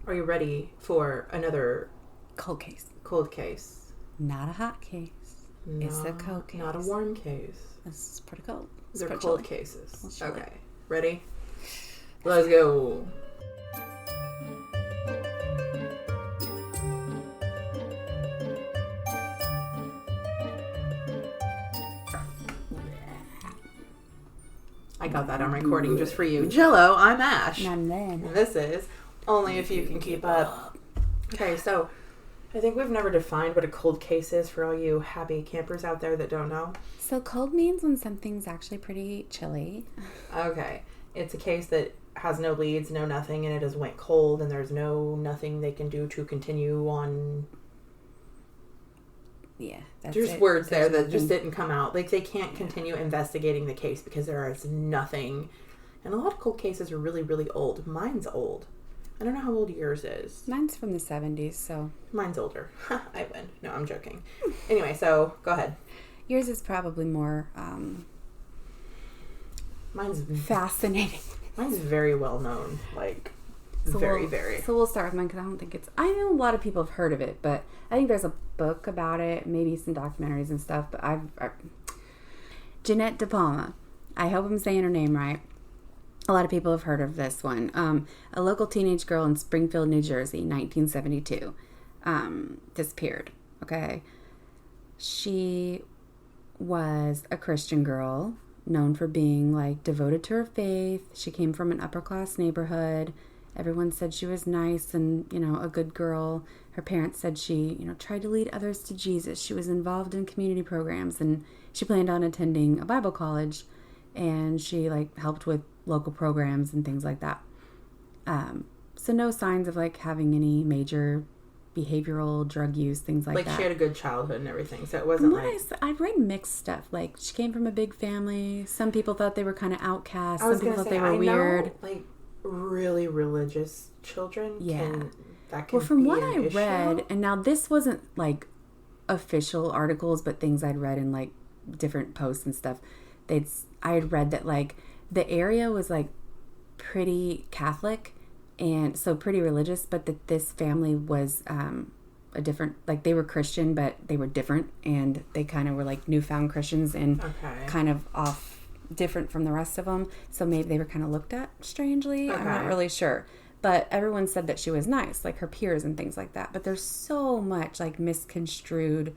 Are you ready for another cold case? Cold case. Not a hot case. It's a cold case. Not a warm case. It's pretty cold. They're pretty cold chilly. cases. Okay. Ready? Let's go. I got that on recording just for you. Jello, I'm Ash. And then. And this is Only If You Can Keep Up. Okay, so I think we've never defined what a cold case is for all you happy campers out there that don't know. So cold means when something's actually pretty chilly. Okay. It's a case that has no leads, no nothing, and it has went cold, and there's nothing they can do to continue on. Yeah, that's There's it. words There's there that nothing. just didn't come out. Like, they can't continue investigating the case because there is nothing. And a lot of cold cases are really, really old. Mine's old. I don't know how old yours is. Mine's from the 70s, so. Mine's older. I win. No, I'm joking. Anyway, so go ahead. Yours is probably more Mine's fascinating. Mine's very well known. Like, So very, very. So we'll start with mine because I don't think it's... I know a lot of people have heard of it, but I think there's a book about it, maybe some documentaries and stuff, but I've Jeannette DePalma. I hope I'm saying her name right. A lot of people have heard of this one. A local teenage girl in Springfield, New Jersey, 1972, disappeared. Okay. She was a Christian girl, known for being, like, devoted to her faith. She came from an upper-class neighborhood. Everyone said she was nice and, a good girl. Her parents said she, tried to lead others to Jesus. She was involved in community programs, and she planned on attending a Bible college, and she, helped with local programs and things like that. So no signs of, having any major behavioral drug use, things like that. Like, she had a good childhood and everything, so it wasn't I'd read mixed stuff. Like, she came from a big family. Some people thought they were kind of outcasts. Some people thought they were weird. Like, really religious children can well, from be what an I issue. read, and now this wasn't official articles, but things I'd read in different posts and stuff. I had read that the area was pretty Catholic and so pretty religious, but that this family was a different, they were Christian, but they were different, and they kind of were newfound Christians and kind of off. Different from the rest of them, so maybe they were kind of looked at strangely. I'm not really sure, but everyone said that she was nice, her peers and things like that. But there's so much misconstrued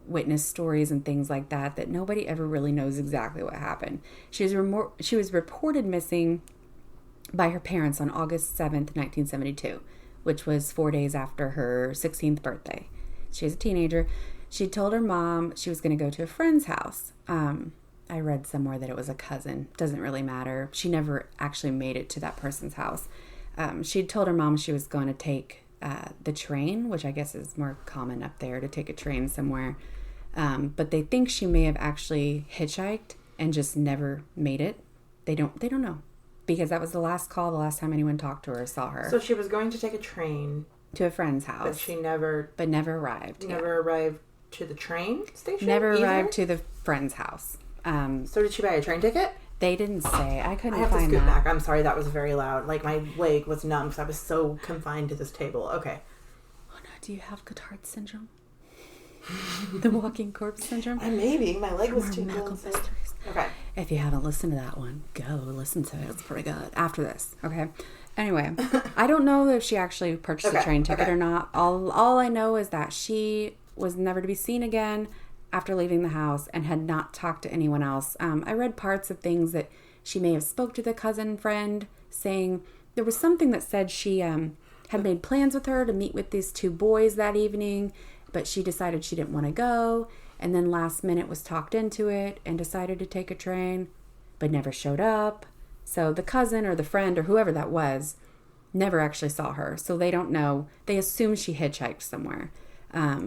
witness stories and things like that nobody ever really knows exactly what happened. She was reported missing by her parents on August 7th, 1972, which was 4 days after her 16th birthday. She was a teenager. She told her mom she was going to go to a friend's house. I read somewhere that it was a cousin. Doesn't really matter. She never actually made it to that person's house. She told her mom she was going to take the train, which I guess is more common up there to take a train somewhere. But they think she may have actually hitchhiked and just never made it. They don't know, because that was the last call, the last time anyone talked to her or saw her. So she was going to take a train to a friend's house, but she never arrived. Never arrived to the train station. Never arrived to the friend's house. So did she buy a train ticket? They didn't say. I couldn't find that. I have to scoot back. I'm sorry, that was very loud. My leg was numb because I was so confined to this table. Okay. Oh no, do you have Cotard syndrome? The walking corpse syndrome? Maybe. My leg was too medical cold. mysteries. Okay. If you haven't listened to that one, go listen to it. It's pretty good. After this. Okay. Anyway, I don't know if she actually purchased a train ticket or not. All I know is that she was never to be seen again after leaving the house and had not talked to anyone else. I read parts of things that she may have spoke to the cousin friend, saying there was something that said she had made plans with her to meet with these two boys that evening, but she decided she didn't want to go, and then last minute was talked into it and decided to take a train, but never showed up. So the cousin or the friend or whoever that was never actually saw her, so they don't know. They assume she hitchhiked somewhere. I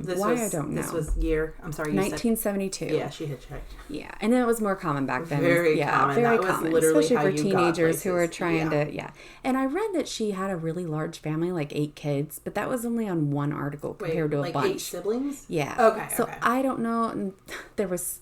don't know. This was year. I'm sorry. 1972. Yeah, she hitchhiked. Yeah, and it was more common back then. Very common. Very that common, was literally especially how for you teenagers who are got trying to. Yeah, and I read that she had a really large family, 8 kids, but that was only on one article compared to a bunch. 8 siblings. Yeah. Okay. So I don't know. There was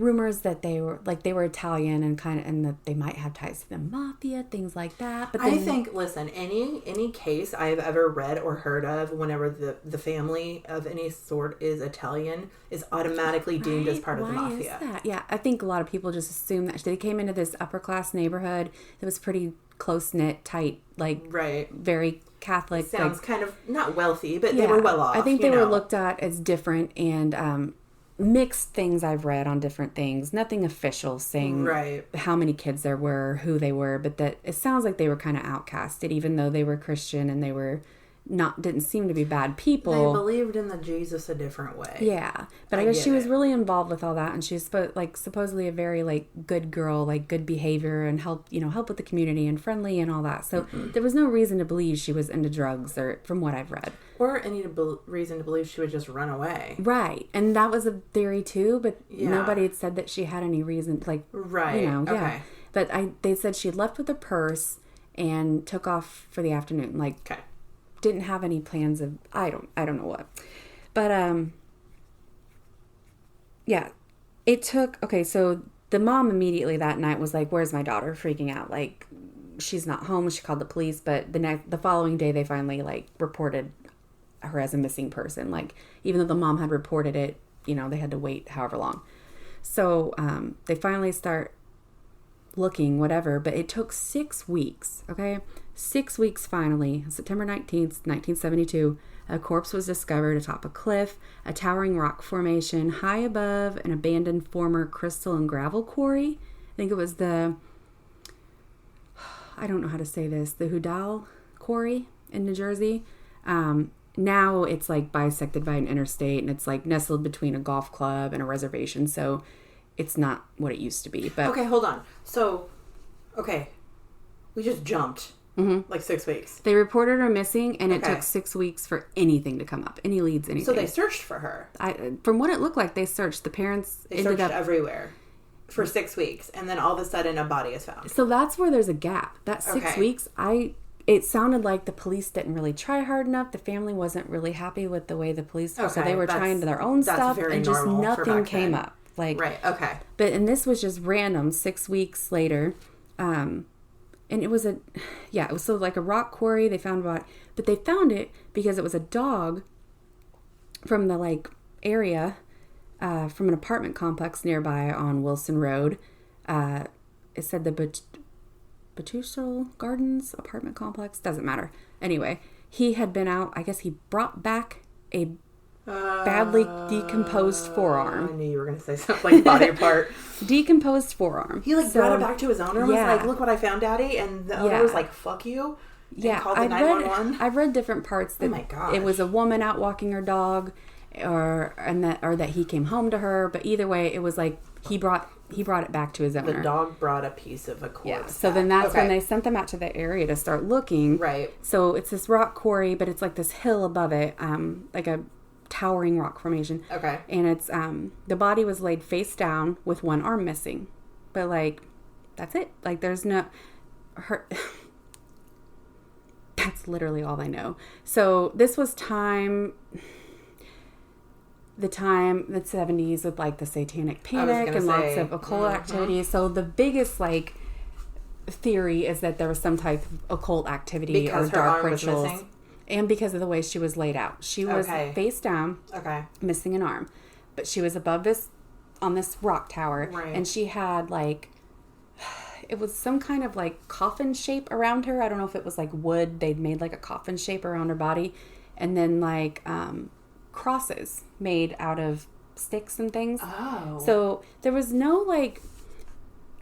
rumors that they were Italian and that they might have ties to the mafia, things like that. But then, I think, listen, any case I've ever read or heard of, whenever the family of any sort is Italian, is automatically deemed as part of the mafia. Is that? Yeah, I think a lot of people just assume that they came into this upper class neighborhood that was pretty close knit, tight, like very Catholic. Sounds kind of not wealthy, but they were well off. I think they were looked at as different and mixed things I've read on different things. Nothing official saying how many kids there were, who they were, but that it sounds like they were kind of outcasted, even though they were Christian and they were didn't seem to be bad people. They believed in the Jesus a different way. Yeah, but I guess she was really involved with all that, and she was supposedly a very good girl, good behavior, and help with the community and friendly and all that. So there was no reason to believe she was into drugs, or from what I've read, or any reason to believe she would just run away. Right, and that was a theory too, but nobody had said that she had any reason. Okay. But they said she left with a purse and took off for the afternoon. Okay. Didn't have any plans of I don't know what, but it took. Okay, so the mom immediately that night was like, "Where's my daughter?" Freaking out, she's not home. She called the police, but the following day they finally reported her as a missing person. Even though the mom had reported it, they had to wait however long. So they finally start looking, whatever, but it took 6 weeks. Okay. 6 weeks finally, September 19th, 1972, a corpse was discovered atop a cliff, a towering rock formation high above an abandoned former crystal and gravel quarry. I think it was I don't know how to say this, the Hudal quarry in New Jersey. Now it's bisected by an interstate, and it's nestled between a golf club and a reservation, so it's not what it used to be. But okay, hold on. So, we just jumped. 6 weeks. They reported her missing, and it took 6 weeks for anything to come up. Any leads, anything. So they searched for her. From what it looked like, they searched. The parents searched everywhere for 6 weeks, and then all of a sudden a body is found. So that's where there's a gap. That 6 weeks, it sounded like the police didn't really try hard enough. The family wasn't really happy with the way the police were, so they were trying their own stuff, and just nothing came up. But and this was just random. 6 weeks later. And it was it was a rock quarry. They found but they found it because it was a dog from the area, from an apartment complex nearby on Wilson Road. It said the Batussel Gardens apartment complex. Doesn't matter. Anyway, he had been out. I guess he brought back a badly decomposed forearm. I knew you were going to say something body part. Decomposed forearm. He brought it back to his owner and was like, "Look what I found, Daddy." And the owner was like, "Fuck you." And called the 911. I've read different parts that it was a woman out walking her dog, or that he came home to her. But either way, it was he brought it back to his owner. The dog brought a piece of a corpse. Yeah. So then that's when they sent them out to the area to start looking. Right. So it's this rock quarry, but it's this hill above it, like a towering rock formation. Okay. And it's the body was laid face down with one arm missing, but that's it. There's no her. That's literally all I know. So this was the 70s with the satanic panic and lots of occult activity. So the biggest theory is that there was some type of occult activity because or dark her arm rituals. Was missing? And because of the way she was laid out. She was face down, missing an arm. But she was on this rock tower. Right. And she had it was some kind of coffin shape around her. I don't know if it was wood. They'd made a coffin shape around her body. And then crosses made out of sticks and things. Oh. So there was no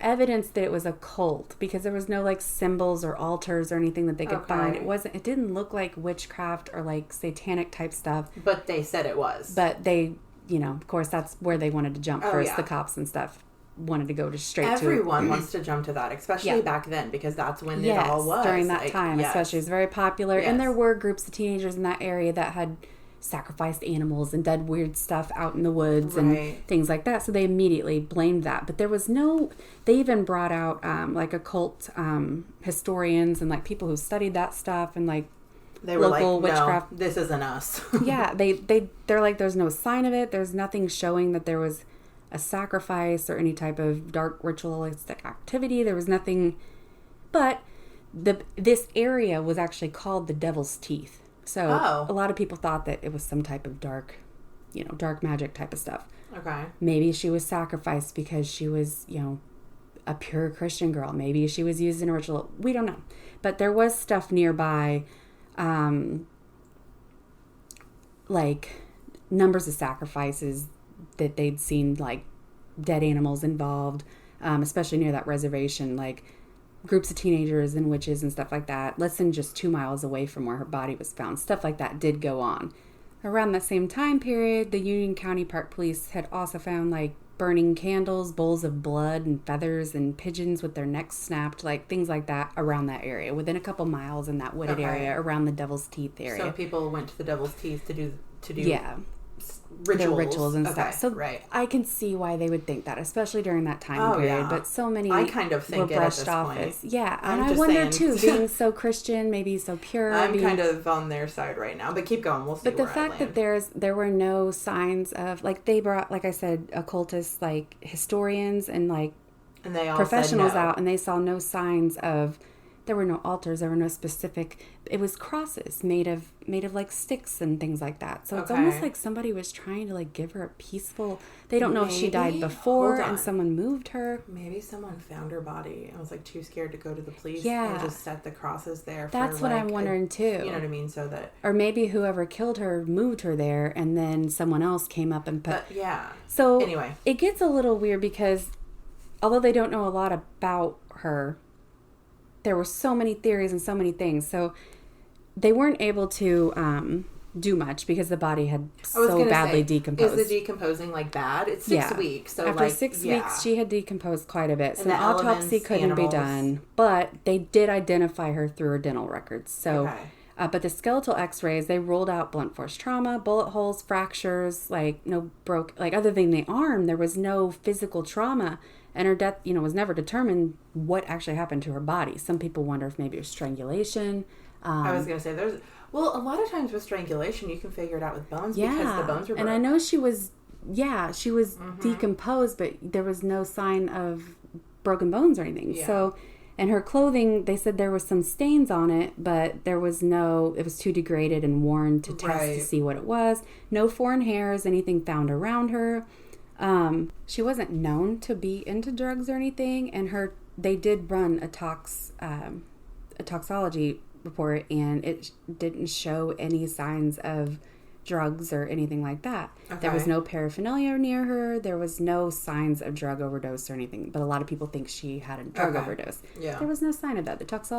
evidence that it was a cult because there was no symbols or altars or anything that they could find. It didn't look like witchcraft or satanic type stuff. But they said it was. But they, of course that's where they wanted to jump first. The cops and stuff wanted to go straight to everyone wants to jump to that, especially back then, because that's when it all was. During that time, especially. It was very popular. And there were groups of teenagers in that area that had sacrificed animals and did weird stuff out in the woods and things like that. So they immediately blamed that. But there was they even brought out occult historians and people who studied that stuff and they were local witchcraft. No, this isn't us. Yeah, they're there's no sign of it. There's nothing showing that there was a sacrifice or any type of dark ritualistic activity. There was nothing, but this area was actually called the Devil's Teeth. So a lot of people thought that it was some type of dark magic type of stuff. Okay. Maybe she was sacrificed because she was, a pure Christian girl. Maybe she was used in a ritual. We don't know. But there was stuff nearby, like numbers of sacrifices that they'd seen, like dead animals involved, especially near that reservation, like groups of teenagers and witches and stuff like that, less than just 2 miles away from where her body was found. Stuff like that did go on. Around that same time period, the Union County Park Police had also found, like, burning candles, bowls of blood and feathers and pigeons with their necks snapped, like things like that around that area, within a couple miles in that wooded area around the Devil's Teeth area. So people went to the Devil's Teeth to do rituals and stuff. So I can see why they would think that, especially during that time period. Yeah. But so many I kind of think were brushed off as and I wonder too, being so Christian, maybe so pure. I'm kind of on their side right now, but keep going. We'll see. But the fact that there were no signs of, like, they brought, like I said, occultists, like historians and they all professionals said no. out, and they saw no signs of. There were no altars. There were no specific. It was crosses made of like sticks and things like that. So it's almost like somebody was trying to, like, give her a peaceful. They don't know if she died before and someone moved her. Maybe someone found her body and was, like, too scared to go to the police. Yeah. And just set the crosses there. That's what I'm wondering too. You know what I mean? So that. Or maybe whoever killed her moved her there, and then someone else came up and put. Yeah. So anyway, it gets a little weird because, although they don't know a lot about her, there were so many theories and so many things. So they weren't able to do much because the body had so badly decomposed. Is the decomposing, like, bad? It's 6 weeks. So after 6 weeks, she had decomposed quite a bit. So an autopsy couldn't be done. But they did identify her through her dental records. So, but the skeletal x-rays, they ruled out blunt force trauma, bullet holes, fractures, like other than the arm, there was no physical trauma. And her death, was never determined what actually happened to her body. Some people wonder if maybe it was strangulation. I was going to say, a lot of times with strangulation, you can figure it out with bones because the bones were broken. And I know she was decomposed, but there was no sign of broken bones or anything. Yeah. So, and her clothing, they said there was some stains on it, but it was too degraded and worn to test to see what it was. No foreign hairs, anything found around her. She wasn't known to be into drugs or anything, and they did run a toxology report, and it didn't show any signs of drugs or anything like that. Okay. There was no paraphernalia near her. There was no signs of drug overdose or anything, but a lot of people think she had a drug overdose. Yeah. There was no sign of that. The tox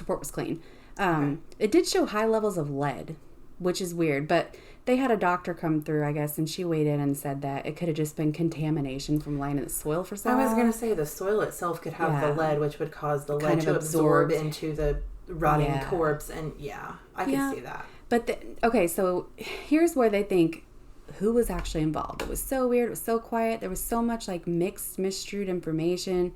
report was clean. It did show high levels of lead, which is weird, but they had a doctor come through, I guess, and she weighed in and said that it could have just been contamination from laying in the soil for so long. I was going to say the soil itself could have the lead, which would cause the lead to absorb into the rotting corpse, and I can see that. But so here's where they think who was actually involved. It was so weird. It was so quiet. There was so much, like, misstrued information.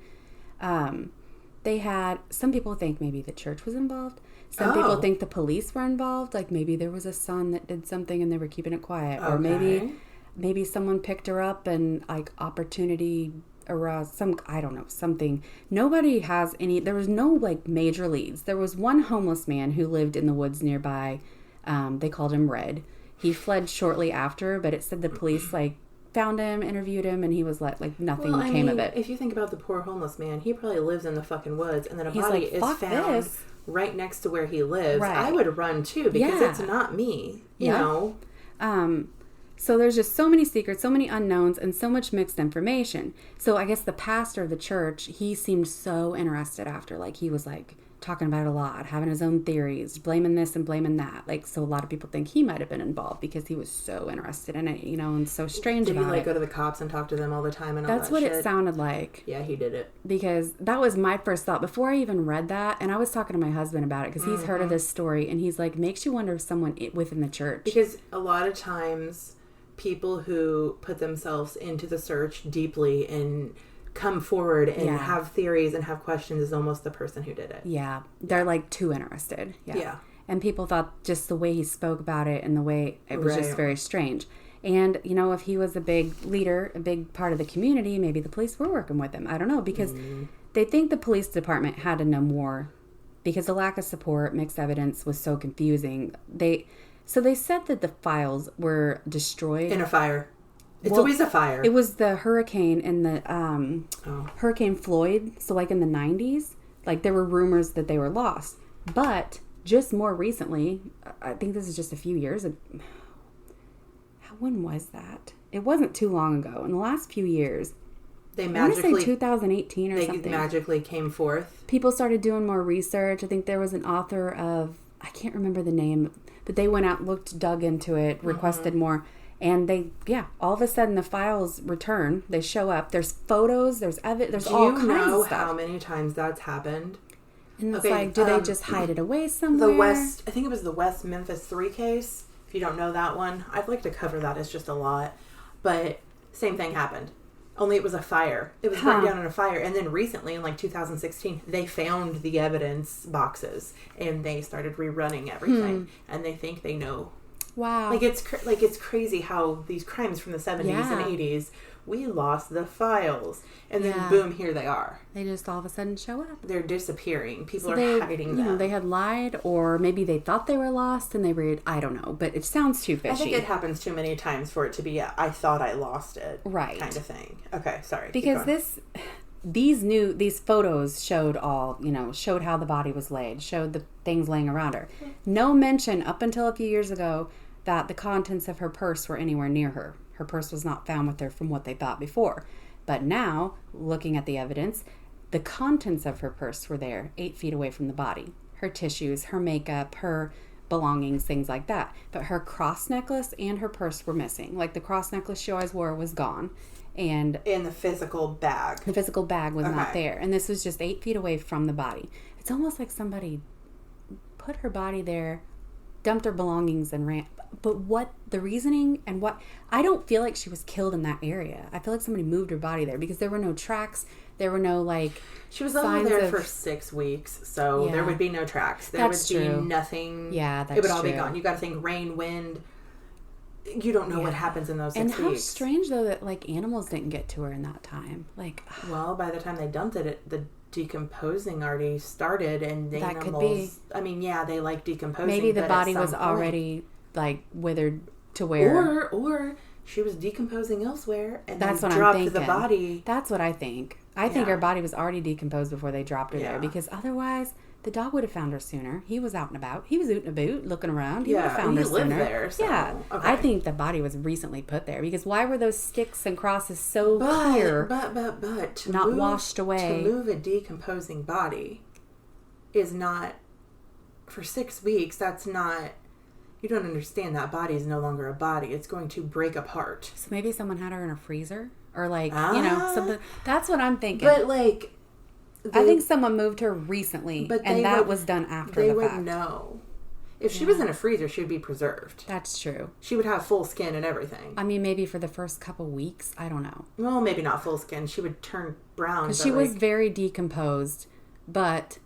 They had, some people think maybe the church was involved. Some people think the police were involved. Like, maybe there was a son that did something and they were keeping it quiet. Or maybe someone picked her up and, like, opportunity aroused something. Nobody has any, there was no, like, major leads. There was one homeless man who lived in the woods nearby. They called him Red. He fled shortly after, but it said the police, like, found him, interviewed him, and he was nothing came of it. If you think about the poor homeless man, he probably lives in the fucking woods, and then a body is found right next to where he lives. Right. I would run too, because it's not me, you know? So there's just so many secrets, so many unknowns, and so much mixed information. So I guess the pastor of the church, he seemed so interested after, like, he was, like, talking about it a lot, having his own theories, blaming this and blaming that. Like, so a lot of people think he might have been involved because he was so interested in it, and so strange about it. Did he, like, go to the cops and talk to them all the time and all that That's what it sounded like. Yeah, he did it. Because that was my first thought before I even read that, and I was talking to my husband about it because he's heard of this story, and he's like, makes you wonder if someone within the church. Because a lot of times, people who put themselves into the search deeply and come forward and have theories and have questions is almost the person who did it. Yeah. They're, like, too interested. Yeah. And people thought just the way he spoke about it and the way it was just very strange. And, you know, if he was a big leader, a big part of the community, maybe the police were working with him. I don't know, because they think the police department had to know more because the lack of support, mixed evidence was so confusing. So they said that the files were destroyed. In a fire. It's always a fire. It was the hurricane and the Hurricane Floyd. So like in the 90s, like there were rumors that they were lost. But just more recently, I think this is just a few years ago. When was that? It wasn't too long ago. In the last few years, I want to say 2018 or something. They magically came forth. People started doing more research. I think there was an author of, I can't remember the name, but they went out, dug into it, requested more. And all of a sudden the files return. They show up. There's photos. There's evidence. There's all kinds of stuff. Do you know how many times that's happened? And it's like, do they just hide it away somewhere? I think it was the West Memphis 3 case. If you don't know that one, I'd like to cover that. It's just a lot. But same thing happened. Only it was a fire. It was burned down in a fire. And then recently, in like 2016, they found the evidence boxes. And they started rerunning everything. And they think they know. Wow. Like it's crazy how these crimes from the 70s and 80s, we lost the files. And then boom, here they are. They just all of a sudden show up. They're disappearing. People are hiding them. They had lied, or maybe they thought they were lost and they were, I don't know, but it sounds too fishy. I think it happens too many times for it to be I thought I lost it. Right. Kind of thing. Okay, sorry. Because these photos showed showed how the body was laid, showed the things laying around her. No mention up until a few years ago that the contents of her purse were anywhere near her. Her purse was not found with her from what they thought before. But now, looking at the evidence, the contents of her purse were there, 8 feet away from the body. Her tissues, her makeup, her belongings, things like that. But her cross necklace and her purse were missing. Like the cross necklace she always wore was gone. And the physical bag. The physical bag was not there. And this was just 8 feet away from the body. It's almost like somebody put her body there, dumped her belongings and ran. But what the reasoning and what, I don't feel like she was killed in that area. I feel like somebody moved her body there because there were no tracks. There were no she was over there for 6 weeks, so there would be no tracks. There would be nothing. Yeah, that's It would all be gone. You got to think rain, wind. You don't know what happens in those 6 weeks. And how strange though that animals didn't get to her in that time. Well, by the time they dumped it, the decomposing already started, and the animals. Could be. I mean, they like decomposing. Maybe the body was already withered to where, or she was decomposing elsewhere, and that's then what dropped I'm thinking. the body. That's what I think. I think her body was already decomposed before they dropped her there, because otherwise the dog would have found her sooner. He was out and about. He was ootin' about, looking around. He would have found her sooner. There, so. Yeah, I think the body was recently put there because why were those sticks and crosses so clear? But not washed away. To move a decomposing body is not for 6 weeks. That's not. You don't understand that body is no longer a body. It's going to break apart. So maybe someone had her in a freezer or something. That's what I'm thinking. But I think someone moved her recently, and that was done after the fact. They would know. If she was in a freezer, she would be preserved. That's true. She would have full skin and everything. I mean, maybe for the first couple weeks. I don't know. Well, maybe not full skin. She would turn brown. Because she was very decomposed, but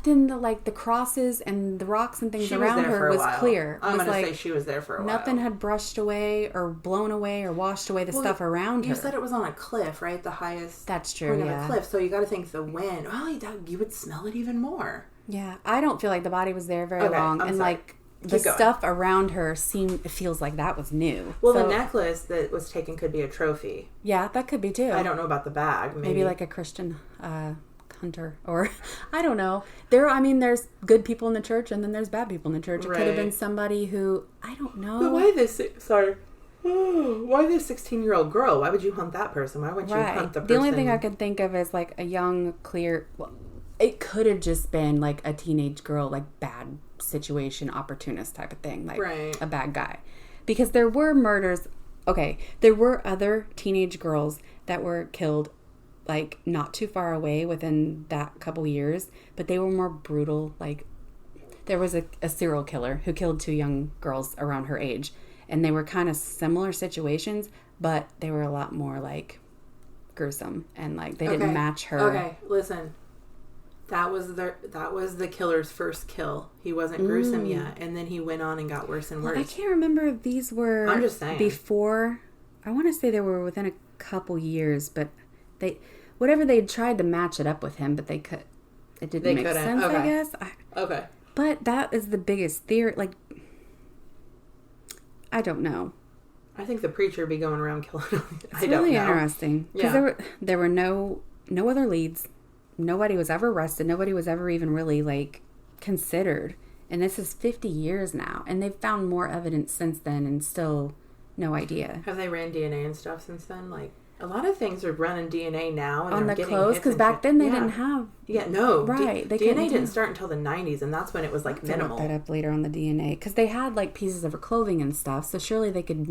then the crosses and the rocks and things around her was clear. I'm going to say she was there for a while. Nothing had brushed away or blown away or washed away the stuff around her. You said it was on a cliff, right? The highest point of a cliff. So you got to think the wind. Well, you would smell it even more. Yeah. I don't feel like the body was there very long. I'm and sorry. The stuff around her it feels like that was new. Well, the necklace that was taken could be a trophy. Yeah, that could be too. I don't know about the bag. Maybe like a Christian hunter, or I don't know. There's good people in the church and then there's bad people in the church. It could have been somebody who, I don't know. But why this 16-year-old girl? Why would you hunt that person? Why wouldn't you hunt the person? The only thing I could think of is a young, clear, it could have just been a teenage girl, bad situation, opportunist type of thing, a bad guy. Because there were murders, there were other teenage girls that were killed not too far away within that couple years, but they were more brutal. There was a serial killer who killed 2 young girls around her age, and they were kind of similar situations, but they were a lot more gruesome, and they didn't match her. Okay, listen. That was the killer's first kill. He wasn't gruesome yet, and then he went on and got worse and worse. I can't remember if these were. I'm just saying. Before. I want to say they were within a couple years, but they tried to match it up with him, but they could. It didn't make sense. Okay. I guess. Okay. But that is the biggest theory. Like, I don't know. I think the preacher be going around killing them. It's really interesting because there were no other leads. Nobody was ever arrested. Nobody was ever even really, like, considered. And this is 50 years now. And they've found more evidence since then and still no idea. Have they ran DNA and stuff since then? Like, a lot of things are running DNA now. And on the clothes? Because back then they didn't have... Yeah, no. Right. DNA didn't start until the 90s, and that's when it was, like, minimal. I'll look that up later on the DNA. Because they had, like, pieces of her clothing and stuff. So surely they could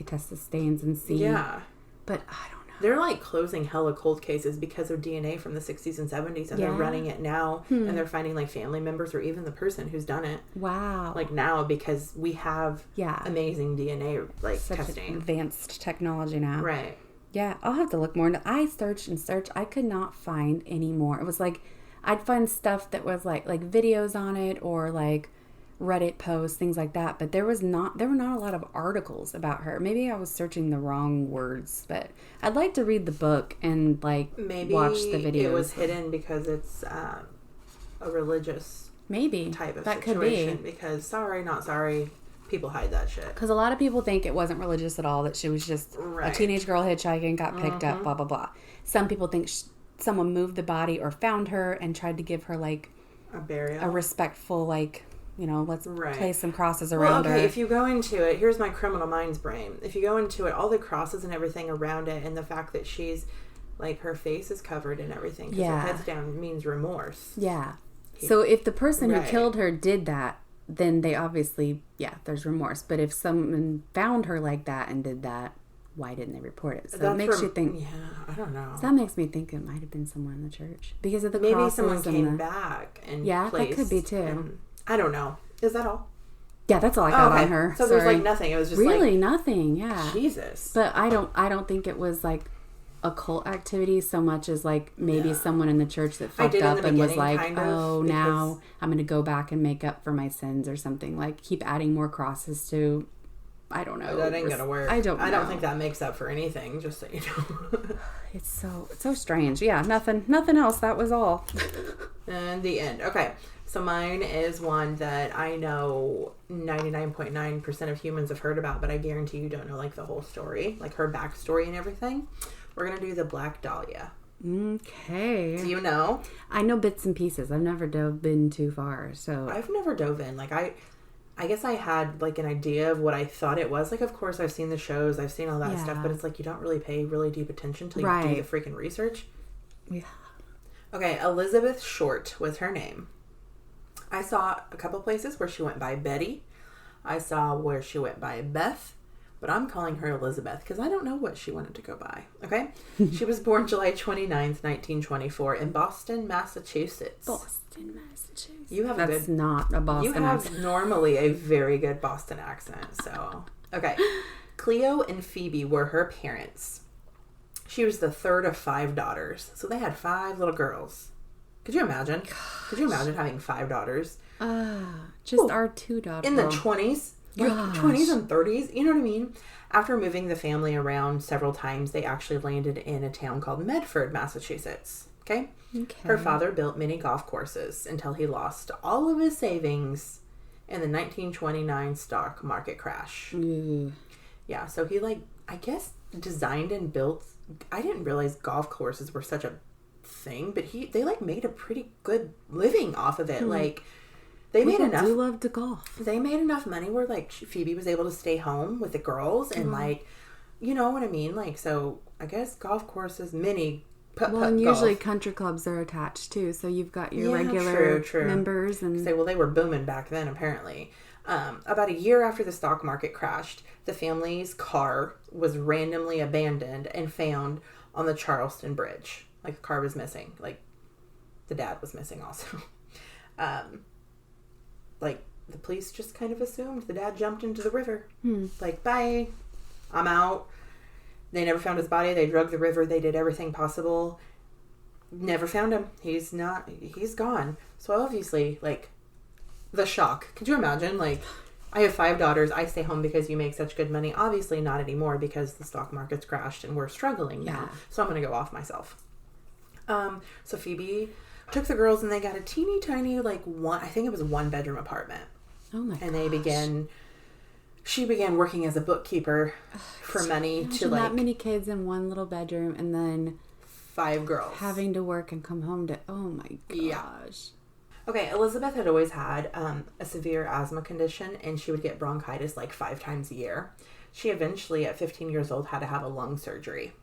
test the stains and see. Yeah. But I don't know. They're, like, closing hella cold cases because of DNA from the 60s and 70s, and they're running it now, and they're finding, like, family members or even the person who's done it. Wow. Like, now, because we have amazing DNA, like, such testing. Advanced technology now. Right. Yeah, I'll have to look more into. I searched and searched. I could not find any more. It was, like, I'd find stuff that was, like videos on it or, like, Reddit posts, things like that, but there were not a lot of articles about her. Maybe I was searching the wrong words, but I'd like to read the book and, like, maybe watch the videos. It was hidden because it's a religious type of that situation. Could be. Because not sorry, people hide that shit. Because a lot of people think it wasn't religious at all, that she was just a teenage girl hitchhiking, got picked up, blah, blah, blah. Some people think someone moved the body or found her and tried to give her, like, a burial, a respectful, like, you know, let's place some crosses around her. If you go into it, here's my criminal minds brain. If you go into it, all the crosses and everything around it, and the fact that she's, like, her face is covered and everything, because her head's down means remorse. Yeah. So if the person who killed her did that, then they obviously, there's remorse. But if someone found her like that and did that, why didn't they report it? So it makes you think. Yeah, I don't know. So that makes me think it might have been someone in the church because of the maybe crosses. Someone came back and that could be too. I don't know. Is that all? Yeah, that's all I got on her. So there's, like, nothing. It was just really nothing. Yeah. Jesus. But I don't think it was, like, occult activity so much as, like, maybe someone in the church that fucked up and was like, now I'm going to go back and make up for my sins or something. Like, keep adding more crosses to, I don't know. That ain't going to work. I don't think that makes up for anything, just so you know. It's so strange. Yeah, nothing else. That was all. And the end. Okay. So mine is one that I know 99.9% of humans have heard about, but I guarantee you don't know, like, the whole story, like her backstory and everything. We're going to do the Black Dahlia. Okay. Do you know? I know bits and pieces. I've never dove in too far, so. I've never dove in. Like, I guess I had, like, an idea of what I thought it was. Like, of course, I've seen the shows, I've seen all that stuff, but it's like you don't really pay really deep attention till you do the freaking research. Yeah. Okay, Elizabeth Short was her name. I saw a couple places where she went by Betty. I saw where she went by Beth. But I'm calling her Elizabeth because I don't know what she wanted to go by. Okay? She was born July 29th, 1924 in Boston, Massachusetts. Boston, Massachusetts. That's not a Boston accent. You have normally a very good Boston accent. So, okay. Cleo and Phoebe were her parents. She was the third of 5 daughters. So they had 5 little girls. Could you imagine? Gosh. Could you imagine having 5 daughters? Our 2 daughters. In the 20s? Like 20s and 30s? You know what I mean? After moving the family around several times, they actually landed in a town called Medford, Massachusetts. Okay? Her father built many golf courses until he lost all of his savings in the 1929 stock market crash. Yeah, so he, like, I guess, designed and built... I didn't realize golf courses were such a thing, but they, like, made a pretty good living off of it. Like, they made enough... do love to golf. They made enough money where, like, Phoebe was able to stay home with the girls and, like, you know what I mean? Like, so, I guess golf courses, mini... and usually country clubs are attached, too, so you've got your regular members. And they were booming back then, apparently. About a year after the stock market crashed, the family's car was randomly abandoned and found on the Charleston Bridge. Like, the car was missing. Like, the dad was missing also. Like, the police just kind of assumed the dad jumped into the river. Like, bye, I'm out. They never found his body. They drug the river. They did everything possible. Never found him. He's gone. So obviously, like, the shock. Could you imagine? Like, I have 5 daughters. I stay home because you make such good money. Obviously not anymore because the stock market's crashed and we're struggling now. So I'm going to go off myself. So Phoebe took the girls and they got a teeny tiny, like, I think it was 1-bedroom apartment. Oh my gosh. And she began working as a bookkeeper for money to, like... Not many kids in one little bedroom and then... 5 girls. Having to work and come home to... Oh my gosh. Yeah. Okay, Elizabeth had always had a severe asthma condition and she would get bronchitis like 5 times a year. She eventually, at 15 years old, had to have a lung surgery.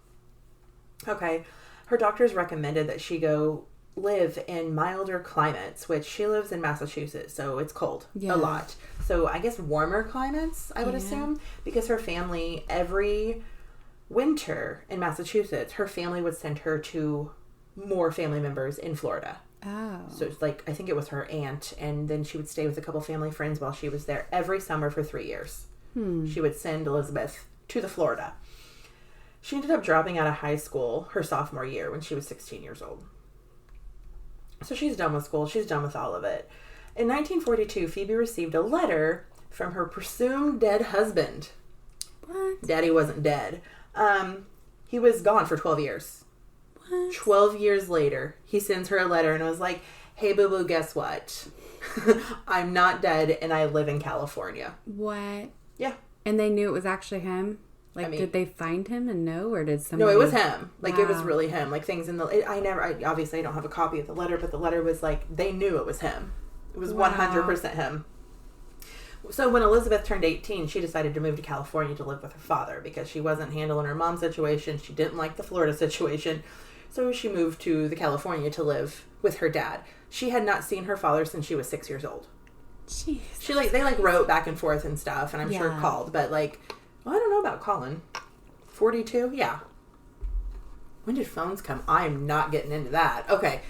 Okay, her doctors recommended that she go live in milder climates, which she lives in Massachusetts, so it's cold a lot. So I guess warmer climates, I would assume, because her family, every winter in Massachusetts, her family would send her to more family members in Florida. Oh. So it's like, I think it was her aunt, and then she would stay with a couple family friends while she was there every summer for 3 years. She would send Elizabeth to the Florida. She ended up dropping out of high school her sophomore year when she was 16 years old. So she's done with school. She's done with all of it. In 1942, Phoebe received a letter from her presumed dead husband. What? Daddy wasn't dead. He was gone for 12 years. What? 12 years later, he sends her a letter and was like, hey, boo-boo, guess what? I'm not dead and I live in California. What? Yeah. And they knew it was actually him? Like, did they find him and know, or did somebody... No, it was him. Like, it was really him. Like, things in the... obviously, I don't have a copy of the letter, but the letter was like, they knew it was him. It was 100% him. So when Elizabeth turned 18, she decided to move to California to live with her father because she wasn't handling her mom's situation. She didn't like the Florida situation. So she moved to the California to live with her dad. She had not seen her father since she was 6 years old. Jeez. They wrote back and forth and stuff, and I'm sure called, but like... Well, I don't know about calling. 42? Yeah. When did phones come? I am not getting into that. Okay.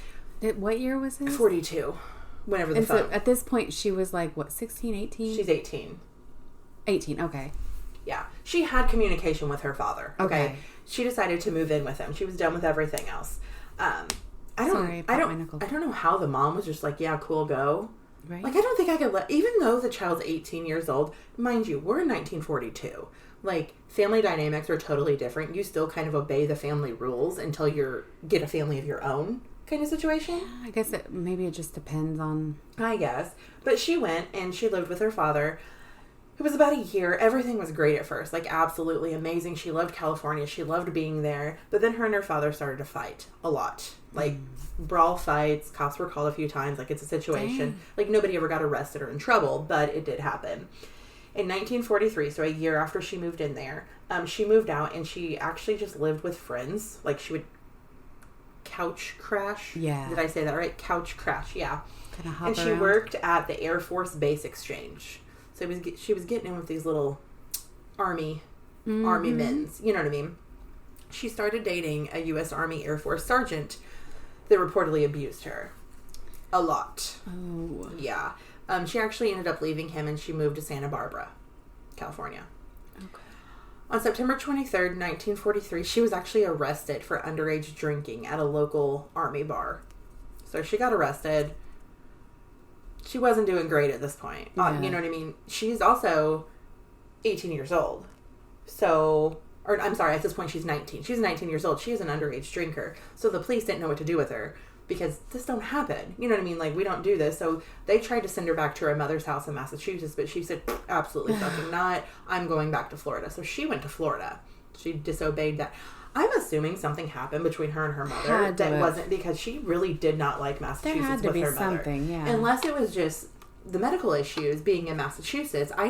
What year was it? 42. Whenever the phone... So at this point, she was like, what, 16, 18? She's 18. 18, okay. Yeah. She had communication with her father. Okay. She decided to move in with him. She was done with everything else. I don't know how the mom was just like, yeah, cool, go. Right. Like, I don't think I could even though the child's 18 years old, mind you, we're in 1942. Like, family dynamics are totally different. You still kind of obey the family rules until get a family of your own kind of situation. I guess maybe it just depends on... I guess. But she went and she lived with her father. It was about a year. Everything was great at first. Like, absolutely amazing. She loved California. She loved being there. But then her and her father started to fight a lot. Like, brawl fights. Cops were called a few times. Like, it's a situation. Dang. Like, nobody ever got arrested or in trouble, but it did happen. In 1943, so a year after she moved in there, she moved out and she actually just lived with friends. Like, she would couch crash. Yeah. Did I say that right? Couch crash, yeah. Kind of hop and she around. worked at the Air Force Base Exchange. So she was getting in with these little army men's. You know what I mean? She started dating a U.S. Army Air Force sergeant that reportedly abused her a lot. Oh. Yeah. She actually ended up leaving him and she moved to Santa Barbara, California. Okay. On September 23rd, 1943, she was actually arrested for underage drinking at a local Army bar. So she got arrested. She wasn't doing great at this point. Yeah. You know what I mean? She's also 18 years old. So, or I'm sorry, at this point she's 19. She's 19 years old. She's an underage drinker. So the police didn't know what to do with her because this don't happen. You know what I mean? Like, we don't do this. So they tried to send her back to her mother's house in Massachusetts, but she said, absolutely fucking not. I'm going back to Florida. So she went to Florida. She disobeyed that. I'm assuming something happened between her and her mother that wasn't because she really did not like Massachusetts with her mother. Yeah. Unless it was just the medical issues being in Massachusetts. I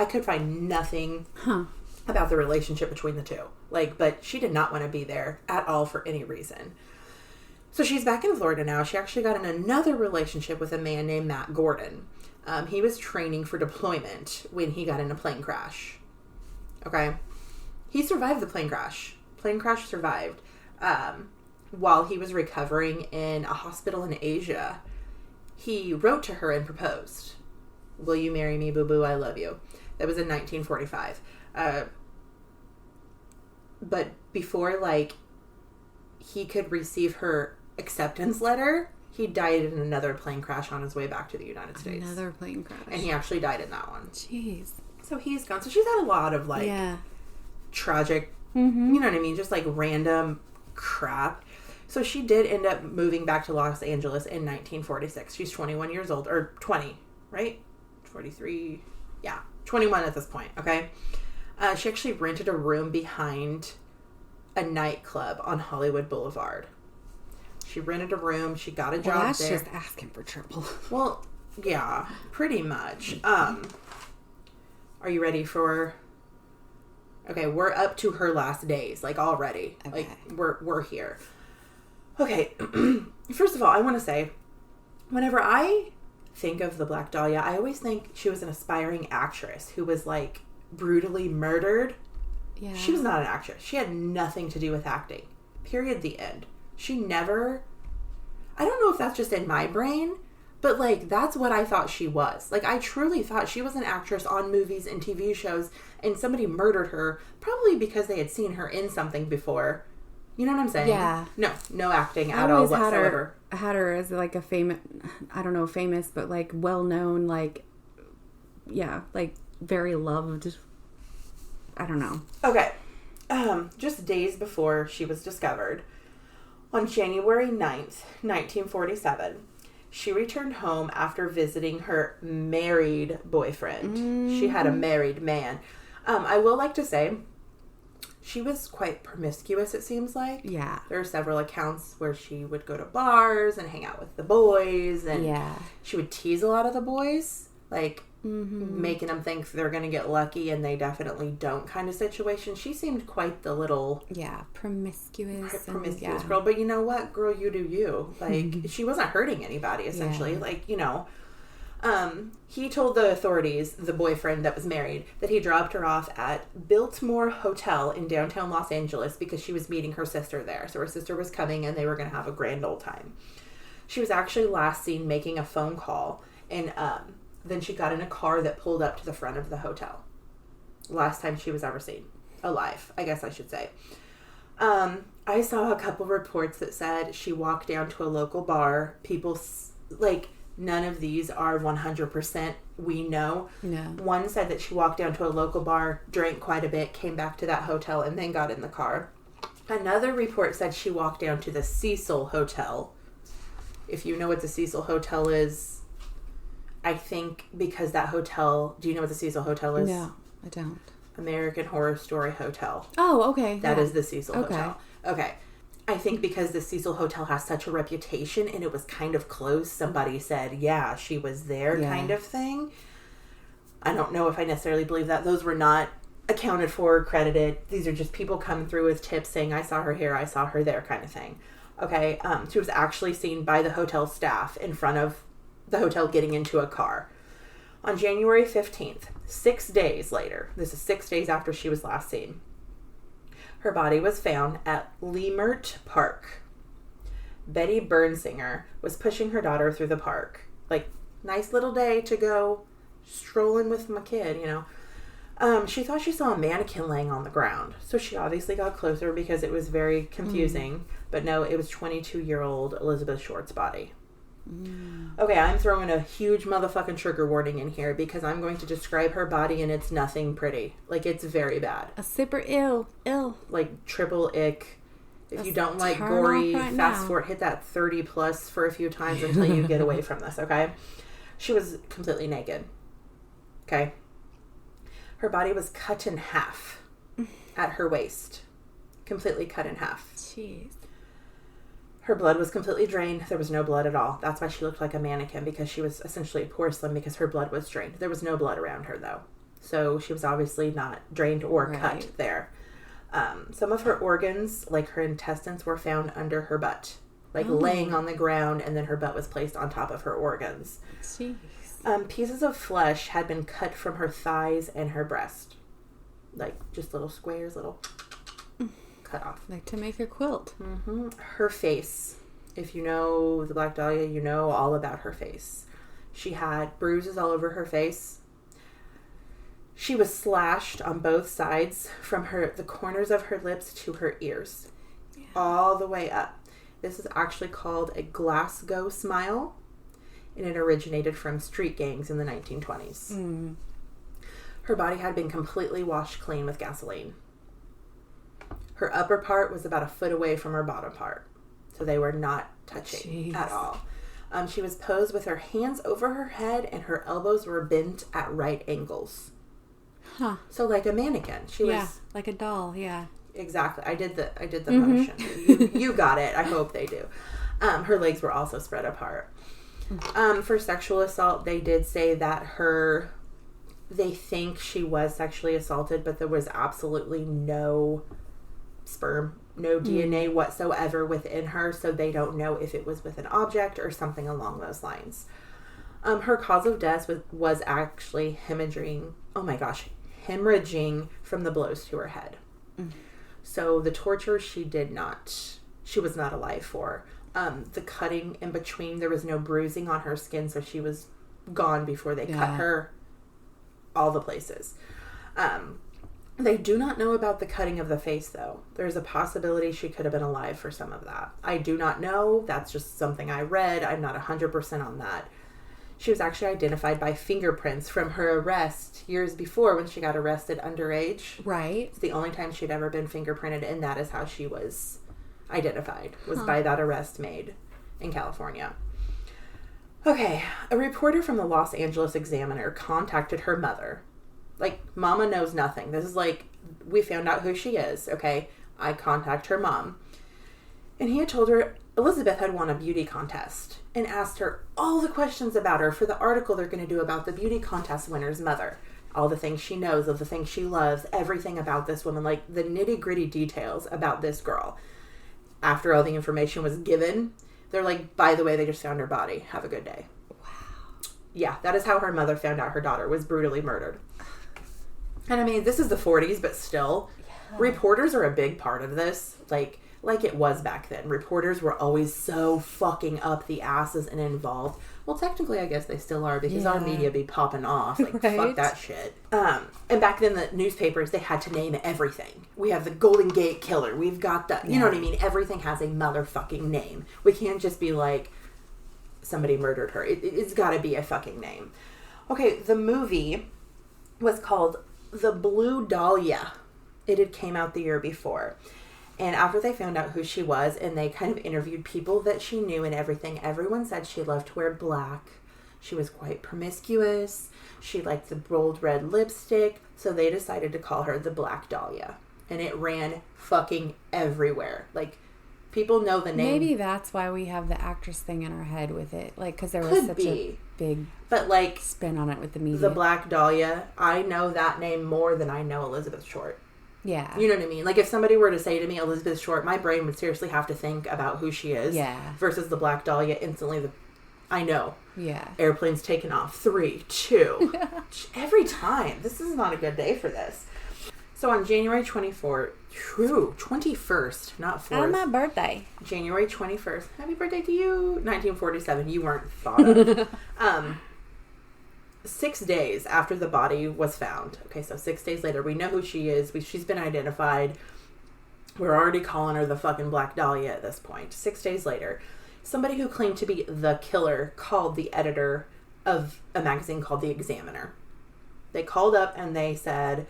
could find nothing about the relationship between the two. Like, but she did not want to be there at all for any reason. So she's back in Florida now. She actually got in another relationship with a man named Matt Gordon. He was training for deployment when he got in a plane crash. Okay. He survived the plane crash. Plane crash survived. While he was recovering in a hospital in Asia, he wrote to her and proposed. Will you marry me, boo-boo? I love you. That was in 1945. But before, like, he could receive her acceptance letter, he died in another plane crash on his way back to the United States. Another plane crash. And he actually died in that one. Jeez. So he's gone. So she's had a lot of, like, tragic, you know what I mean? Just, like, random crap. So she did end up moving back to Los Angeles in 1946. She's 21 years old. Or 20, right? 43. Yeah. 21 at this point, okay? She actually rented a room behind a nightclub on Hollywood Boulevard. She rented a room. She got a job that's there. Just asking for trouble. Well, yeah, pretty much. Are you ready for... Okay, we're up to her last days, like, already. Okay. Like, we're here. Okay, first of all, I want to say, whenever I think of the Black Dahlia, I always think she was an aspiring actress who was, like, brutally murdered. Yeah. She was not an actress. She had nothing to do with acting. Period, the end. She never... I don't know if that's just in my brain, but, like, that's what I thought she was. Like, I truly thought she was an actress on movies and TV shows, and somebody murdered her, probably because they had seen her in something before. You know what I'm saying? Yeah. No acting at all whatsoever. I had her as, like, a famous, I don't know, famous, but, like, well-known, like, yeah, like, very loved. I don't know. Okay. Just days before she was discovered, on January 9th, 1947, she returned home after visiting her married boyfriend. Mm-hmm. She had a married man. I will like to say, she was quite promiscuous, it seems like. Yeah. There are several accounts where she would go to bars and hang out with the boys. And she would tease a lot of the boys. Like, making them think they're going to get lucky and they definitely don't kind of situation. She seemed quite the little... Yeah, promiscuous girl. But you know what? Girl, you do you. Like, she wasn't hurting anybody, essentially. Yeah. Like, you know... he told the authorities, the boyfriend that was married, that he dropped her off at Biltmore Hotel in downtown Los Angeles because she was meeting her sister there. So her sister was coming and they were going to have a grand old time. She was actually last seen making a phone call, and then she got in a car that pulled up to the front of the hotel. Last time she was ever seen alive, I guess I should say. I saw a couple reports that said she walked down to a local bar. People, like... None of these are 100% we know. No. One said that she walked down to a local bar, drank quite a bit, came back to that hotel, and then got in the car. Another report said she walked down to the Cecil Hotel. If you know what the Cecil Hotel is, I think because that hotel... Do you know what the Cecil Hotel is? No, I don't. American Horror Story Hotel. Oh, okay. That is the Cecil Hotel. Okay. I think because the Cecil Hotel has such a reputation and it was kind of close, somebody said, yeah, she was there kind of thing. I don't know if I necessarily believe that. Those were not accounted for, credited. These are just people coming through with tips saying, I saw her here, I saw her there kind of thing. Okay, she was actually seen by the hotel staff in front of the hotel getting into a car. On January 15th, 6 days later, this is 6 days after she was last seen, her body was found at Leimert Park. Betty Bernsinger was pushing her daughter through the park. Like, nice little day to go strolling with my kid, you know. She thought she saw a mannequin laying on the ground. So she obviously got closer because it was very confusing. But no, it was 22-year-old Elizabeth Short's body. Okay, I'm throwing a huge motherfucking trigger warning in here because I'm going to describe her body and it's nothing pretty. Like, it's very bad. A super ill. Like, triple ick. If you don't like gory, fast forward, hit that 30 plus for a few times until you get away from this, okay? She was completely naked. Okay? Her body was cut in half at her waist. Completely cut in half. Jeez. Her blood was completely drained. There was no blood at all. That's why she looked like a mannequin, because she was essentially porcelain because her blood was drained. There was no blood around her, though. So she was obviously not drained or cut there. Some of her organs, like her intestines, were found under her butt. Like laying on the ground, and then her butt was placed on top of her organs. Jeez. Pieces of flesh had been cut from her thighs and her breast. Like, just little squares, little... cut off. Like to make a quilt. Mm-hmm. Her face. If you know the Black Dahlia, you know all about her face. She had bruises all over her face. She was slashed on both sides from the corners of her lips to her ears. all the way up. This is actually called a Glasgow smile, and it originated from street gangs in the 1920s. Mm. Her body had been completely washed clean with gasoline. Her upper part was about a foot away from her bottom part, so they were not touching at all. She was posed with her hands over her head, and her elbows were bent at right angles. Huh. So like a mannequin. She was like a doll. Yeah. Exactly. I did the motion. You got it. I hope they do. Her legs were also spread apart. For sexual assault, they did say that they think she was sexually assaulted, but there was absolutely no sperm, no DNA whatsoever within her, so they don't know if it was with an object or something along those lines. Her cause of death was actually hemorrhaging from the blows to her head. Mm. So the torture she was not alive for. The cutting in between, there was no bruising on her skin, so she was gone before they cut her all the places. They do not know about the cutting of the face, though. There's a possibility she could have been alive for some of that. I do not know. That's just something I read. I'm not 100% on that. She was actually identified by fingerprints from her arrest years before when she got arrested underage. Right. It's the only time she'd ever been fingerprinted, and that is how she was identified, was by that arrest made in California. Okay, a reporter from the Los Angeles Examiner contacted her mother. Like, mama knows nothing. This is like, we found out who she is, okay? I contact her mom. And he had told her Elizabeth had won a beauty contest and asked her all the questions about her for the article they're going to do about the beauty contest winner's mother. All the things she knows, all the things she loves, everything about this woman, like the nitty-gritty details about this girl. After all the information was given, they're like, by the way, they just found her body. Have a good day. Wow. Yeah, that is how her mother found out her daughter was brutally murdered. And I mean, this is the 40s, but still, reporters are a big part of this. Like it was back then. Reporters were always so fucking up the asses and involved. Well, technically, I guess they still are, because our media be popping off. Like, fuck that shit. And back then, the newspapers, they had to name everything. We have the Golden Gate Killer. We've got the, you know what I mean? Everything has a motherfucking name. We can't just be like, somebody murdered her. It's got to be a fucking name. Okay, the movie was called The Blue Dahlia. It had came out the year before. And after they found out who she was, and they kind of interviewed people that she knew and everything, everyone said she loved to wear black. She was quite promiscuous. She liked the bold red lipstick. So they decided to call her the Black Dahlia. And it ran fucking everywhere. Like, people know the name. Maybe that's why we have the actress thing in our head with it. Like, because there was such a big spin on it with the media. The Black Dahlia, I know that name more than I know Elizabeth Short. Yeah. You know what I mean? Like, if somebody were to say to me Elizabeth Short, my brain would seriously have to think about who she is. Yeah. Versus the Black Dahlia, instantly I know. Yeah. Airplanes taking off. 3, 2. Every time. This is not a good day for this. So on January 21st, not 4th. On my birthday. January 21st. Happy birthday to you. 1947. You weren't thought of. 6 days after the body was found. Okay, so 6 days later, we know who she is. She's been identified. We're already calling her the fucking Black Dahlia at this point. 6 days later, somebody who claimed to be the killer called the editor of a magazine called The Examiner. They called up and they said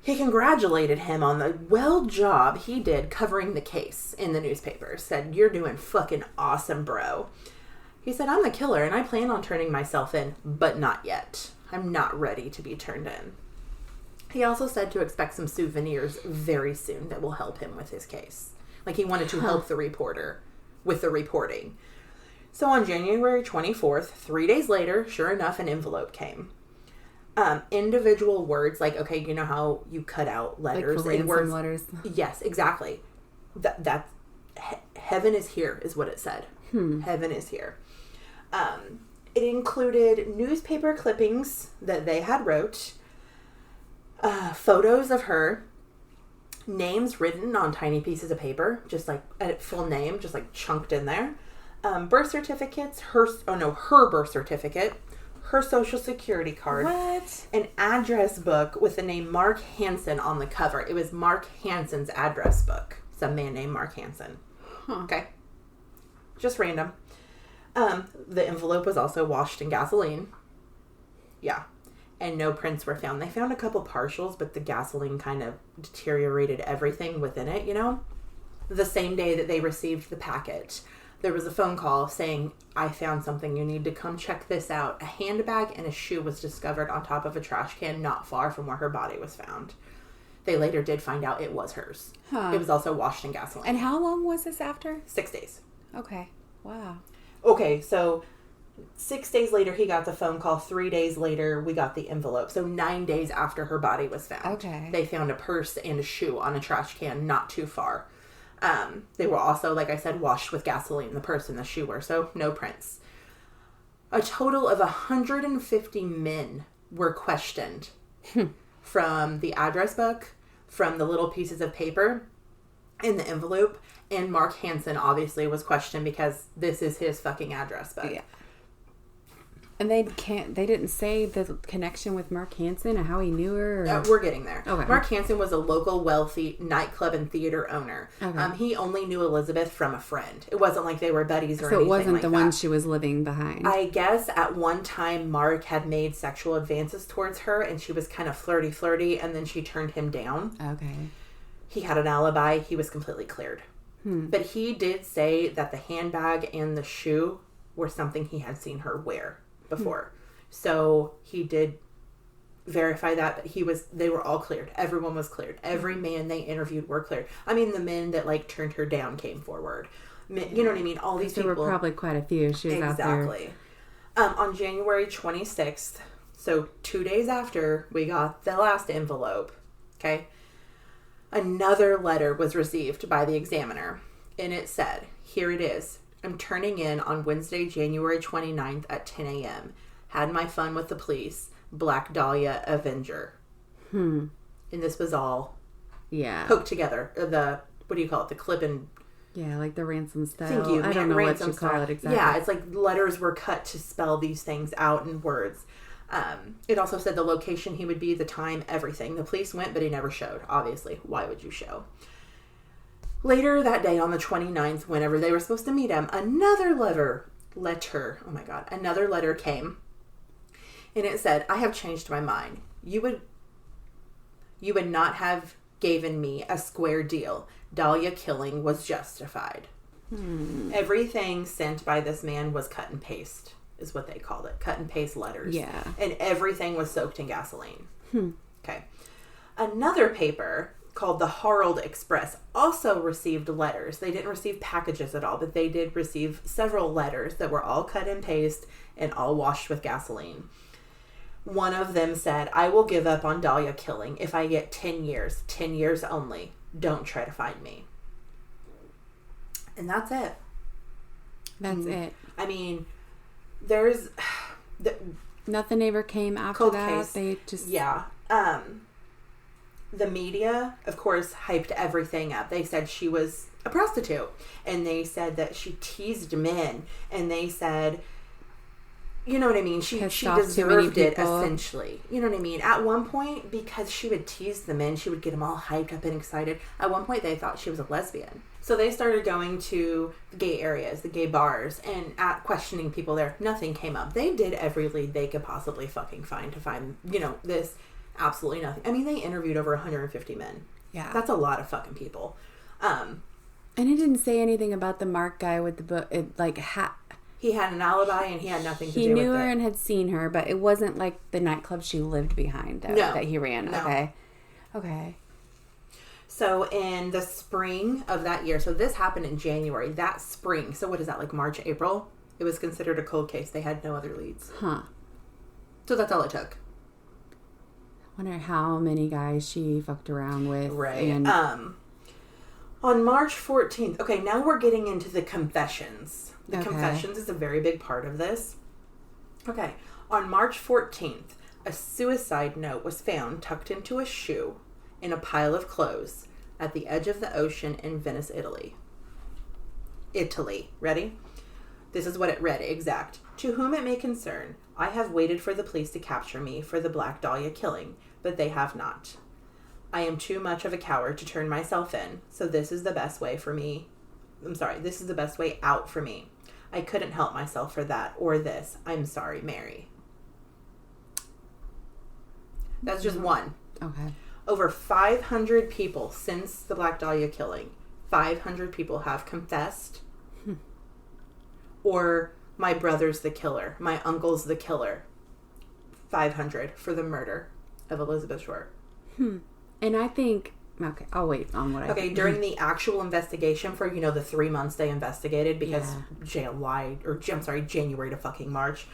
he congratulated him on the job he did covering the case in the newspaper. Said, "You're doing fucking awesome, bro." He said, "I'm the killer and I plan on turning myself in, but not yet. I'm not ready to be turned in." He also said to expect some souvenirs very soon that will help him with his case. Like, he wanted to help the reporter with the reporting. So on January 24th, 3 days later, sure enough, an envelope came. Individual words, like, okay, you know how you cut out letters? Like ransom letters? Yes, exactly. Heaven is here is what it said. Heaven is here. It included newspaper clippings that they had wrote, photos of her, names written on tiny pieces of paper, just like a full name, just like chunked in there, birth certificates, her birth certificate, her social security card, an address book with the name Mark Hansen on the cover. It was Mark Hansen's address book. some man named Mark Hansen. Huh. Okay. Just random. The envelope was also washed in gasoline. Yeah. And no prints were found. They found a couple partials, but the gasoline kind of deteriorated everything within it, you know? The same day that they received the package, there was a phone call saying, I found something. You need to come check this out. A handbag and a shoe was discovered on top of a trash can not far from where her body was found. They later did find out it was hers. Huh. It was also washed in gasoline. And how long was this after? 6 days. Okay. Wow. Okay, so 6 days later, he got the phone call. 3 days later, we got the envelope. So 9 days after her body was found. Okay. They found a purse and a shoe on a trash can not too far. They were also, like I said, washed with gasoline. The purse and the shoe were, so no prints. A total of 150 men were questioned from the address book, from the little pieces of paper in the envelope, and Mark Hansen obviously was questioned because this is his fucking address book. Yeah. And they didn't say the connection with Mark Hansen and how he knew her? Or? We're getting there. Okay. Mark Hansen was a local wealthy nightclub and theater owner. Okay. He only knew Elizabeth from a friend. It wasn't like they were buddies or anything like that. So it wasn't the one she was living behind? I guess at one time Mark had made sexual advances towards her and she was kind of flirty, and then she turned him down. Okay. He had an alibi. He was completely cleared. But he did say that the handbag and the shoe were something he had seen her wear before. So he did verify that, but they were all cleared. Everyone was cleared. Every man they interviewed were cleared. I mean, the men that like turned her down came forward. You know what I mean? All these people. There were probably quite a few. She was out there. Exactly. On January 26th, so 2 days after we got the last envelope, okay, another letter was received by the examiner. And it said, here it is. I'm turning in on Wednesday, January 29th at 10 a.m. Had my fun with the police. Black Dahlia Avenger. And this was all poked together. What do you call it? The clip and... Yeah, like the ransom style. Thank you. I don't know what you call it exactly. Yeah, it's like letters were cut to spell these things out in words. It also said the location he would be, the time, everything. The police went, but he never showed. Obviously. Why would you show? Later that day, on the 29th, whenever they were supposed to meet him, another letter came. And it said, I have changed my mind. You would not have given me a square deal. Dahlia killing was justified. Everything sent by this man was cut and paste, is what they called it. Cut and paste letters. Yeah. And everything was soaked in gasoline. Okay. Another paper called the Herald Express also received letters. They didn't receive packages at all, but they did receive several letters that were all cut and paste and all washed with gasoline. One of them said, I will give up on Dahlia killing if I get 10 years. 10 years only. Don't try to find me. And that's it. That's it. I mean, there's... Nothing ever came after that? Case. They just... Yeah. The media, of course, hyped everything up. They said she was a prostitute. And they said that she teased men. And they said, you know what I mean? She deserved it, essentially. You know what I mean? At one point, because she would tease the men, she would get them all hyped up and excited. At one point, they thought she was a lesbian. So they started going to the gay areas, the gay bars, and questioning people there. Nothing came up. They did every lead they could possibly fucking find to find, this... Absolutely nothing. I mean, they interviewed over 150 men. Yeah. That's a lot of fucking people. And it didn't say anything about the Mark guy with the book. He had an alibi and he had nothing to do with it. He knew her and had seen her, but it wasn't like the nightclub she lived behind that he ran. No. Okay. So in the spring of that year, so this happened in January, that spring, so what is that, like March, April? It was considered a cold case. They had no other leads. Huh. So that's all it took. Wonder how many guys she fucked around with. Right. And on March 14th, okay, now we're getting into the confessions. The confessions is a very big part of this. Okay, on March 14th, a suicide note was found tucked into a shoe in a pile of clothes at the edge of the ocean in Venice, Italy. Ready? This is what it read, exact. To whom it may concern, I have waited for the police to capture me for the Black Dahlia killing, but they have not. I am too much of a coward to turn myself in, so this is the best way for me. This is the best way out for me. I couldn't help myself for that or this. I'm sorry, Mary. That's just one. Okay. Over 500 people since the Black Dahlia killing, 500 people have confessed. Or my brother's the killer. My uncle's the killer. 500 for the murder of Elizabeth Short. And I think... Okay, I'll wait on what I think. Okay, during the actual investigation for, the 3 months they investigated, because January to fucking March,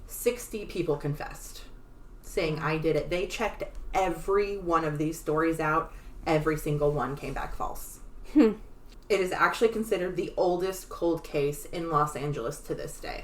60 people confessed, saying I did it. They checked every one of these stories out. Every single one came back false. It is actually considered the oldest cold case in Los Angeles to this day.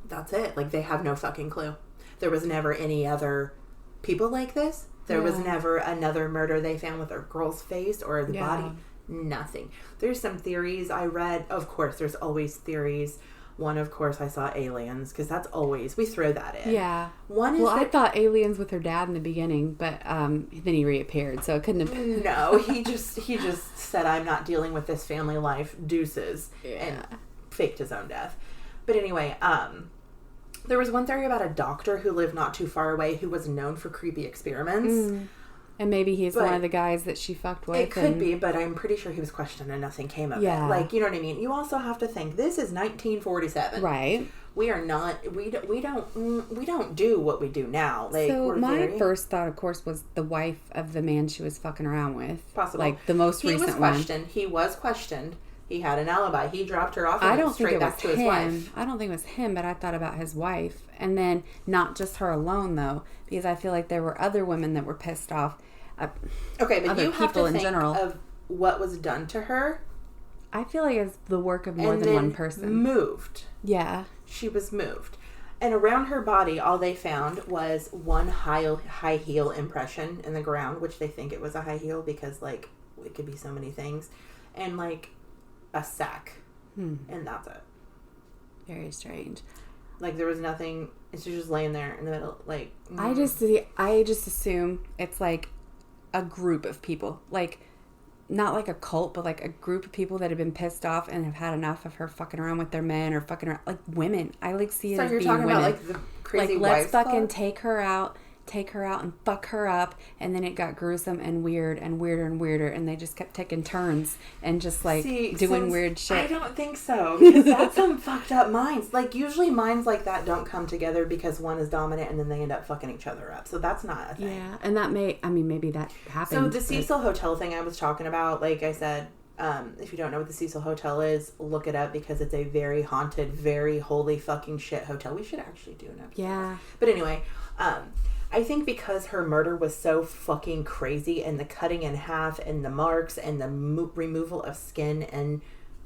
That's it. Like, they have no fucking clue. There was never any other people like this. There was never another murder they found with a girl's face or the body. Nothing. There's some theories I read. Of course, there's always theories. One, of course, I saw aliens, because that's always... We throw that in. Yeah. One is I thought aliens with her dad in the beginning, but then he reappeared, so it couldn't have been... No, he just said, I'm not dealing with this family life, deuces, and faked his own death. But anyway, there was one theory about a doctor who lived not too far away who was known for creepy experiments. And maybe he's one of the guys that she fucked with. It could be, but I'm pretty sure he was questioned and nothing came of it. Like, you know what I mean? You also have to think, this is 1947. Right. We are not, we don't do what we do now. Like, so my first thought, of course, was the wife of the man she was fucking around with. Possible. Like, the most recent one. He was questioned. He had an alibi. He dropped her off and went straight back to his wife. I don't think it was him, but I thought about his wife. And then, not just her alone, though, because I feel like there were other women that were pissed off. Okay, but you have to think general. Of what was done to her. I feel like it's the work of more than one person. Moved. Yeah. She was moved. And around her body, all they found was one high heel impression in the ground, which they think it was a high heel because, like, it could be so many things. And, like, a sack. And that's it. Very strange. Like, there was nothing. It's just laying there in the middle. Like, I just assume it's, like, a group of people. Like, not like a cult, but like a group of people that have been pissed off and have had enough of her fucking around with their men or fucking around, like women. I like see it as being women. So you're talking about like the crazy wives, let's fucking take her out and fuck her up, and then it got gruesome and weird and weirder and weirder, and they just kept taking turns and just like doing weird shit. I don't think so, because that's some fucked up minds. Like, usually minds like that don't come together because one is dominant and then they end up fucking each other up. So that's not a thing. Yeah, and that maybe that happened. So the Cecil Hotel thing I was talking about, like I said, if you don't know what the Cecil Hotel is, look it up, because it's a very haunted, very holy fucking shit hotel. We should actually do an episode. Yeah. But anyway, I think because her murder was so fucking crazy, and the cutting in half and the marks and the removal of skin and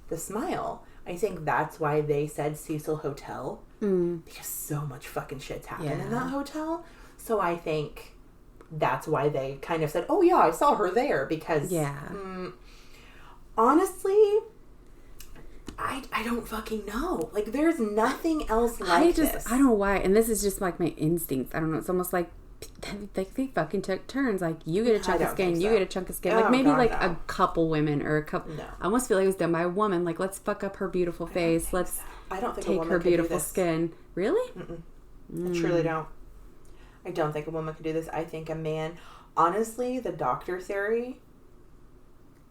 the smile, I think that's why they said Cecil Hotel, because so much fucking shit's happened in that hotel. So I think that's why they kind of said, oh yeah, I saw her there, because honestly, I don't fucking know. Like, there's nothing else like this. I don't know why. And this is just like my instincts. I don't know. It's almost like they fucking took turns. Like, you get a chunk of skin, you get a chunk of skin. Like, maybe like a couple women or a couple. No. I almost feel like it was done by a woman. Like, let's fuck up her beautiful face. Let's take her beautiful skin. Really? I truly don't. I don't think a woman could do this. I think a man. Honestly, the doctor theory.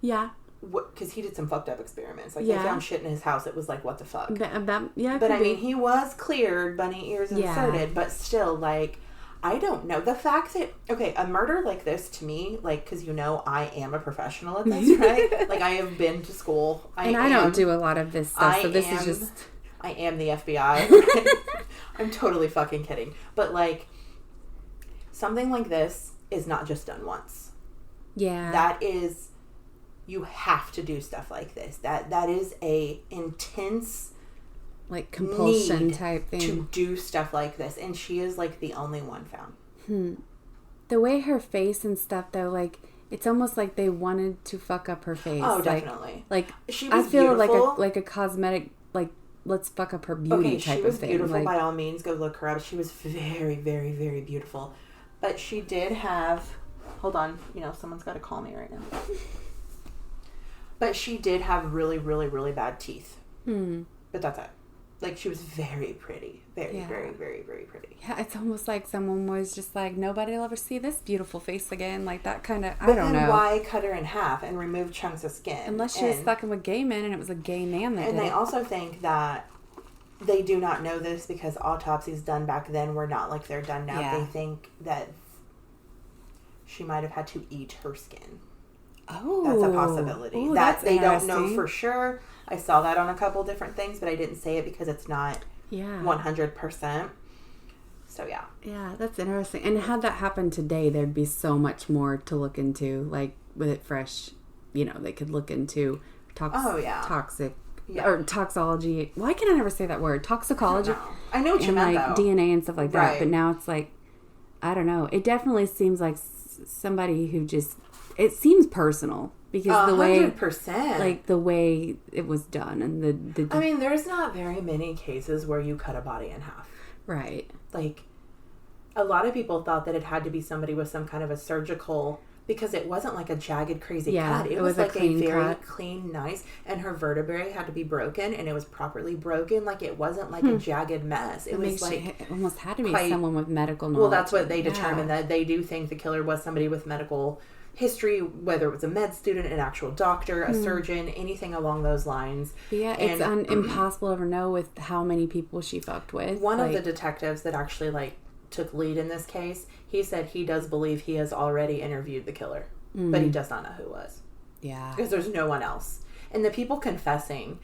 Yeah. Because he did some fucked up experiments. Like, they found shit in his house. It was like, what the fuck? But I mean, he was cleared, bunny ears inserted, but still, like, I don't know. The fact that, okay, a murder like this to me, like, because I am a professional at this, right? Like, I have been to school. I don't do a lot of this stuff, so this is just... I am the FBI. I'm totally fucking kidding. But, like, something like this is not just done once. Yeah. That is... You have to do stuff like this. That is a intense, like, compulsion type thing to do stuff like this, and she is like the only one found. The way her face and stuff, though, like, it's almost like they wanted to fuck up her face. Oh, definitely. Like she was I feel beautiful. like a cosmetic, like, let's fuck up her beauty type of thing. She was beautiful, like, by all means. Go look her up. She was very, very, very beautiful, but she did have Hold on. Someone's got to call me right now. But she did have really, really, really bad teeth. But that's it. Like, she was very pretty. Very, very, very, very pretty. Yeah, it's almost like someone was just like, nobody will ever see this beautiful face again. Like, that kind of, I don't know. But then why cut her in half and remove chunks of skin? Unless she was fucking with gay men and it was a gay man that did it. And they also think that they do not know this because autopsies done back then were not like they're done now. Yeah. They think that she might have had to eat her skin. Oh. That's a possibility. Ooh, that that's they don't know for sure. I saw that on a couple different things, but I didn't say it because it's not 100%. So, yeah. Yeah, that's interesting. And had that happened today, there'd be so much more to look into. Like, with it fresh, they could look into toxic or toxology. Why can I never say that word? Toxicology. I know what you meant, like, though. DNA and stuff like that. Right. But now it's like, I don't know. It definitely seems like somebody who just... It seems personal. Because the way, 100%. Like, the way it was done and the I mean, there's not very many cases where you cut a body in half. Right. Like, a lot of people thought that it had to be somebody with some kind of a surgical, because it wasn't like a jagged, crazy cut. It was like a very clean, nice, and her vertebrae had to be broken, and it was properly broken. Like, it wasn't like a jagged mess. It was like... It almost had to be someone with medical knowledge. Well, that's what they determined, that they do think the killer was somebody with medical history, whether it was a med student, an actual doctor, a surgeon, anything along those lines. Yeah, it's impossible to ever know with how many people she fucked with. One of the detectives that actually took lead in this case, he said he does believe he has already interviewed the killer, but he does not know who it was. Yeah, because there's no one else. And the people confessing,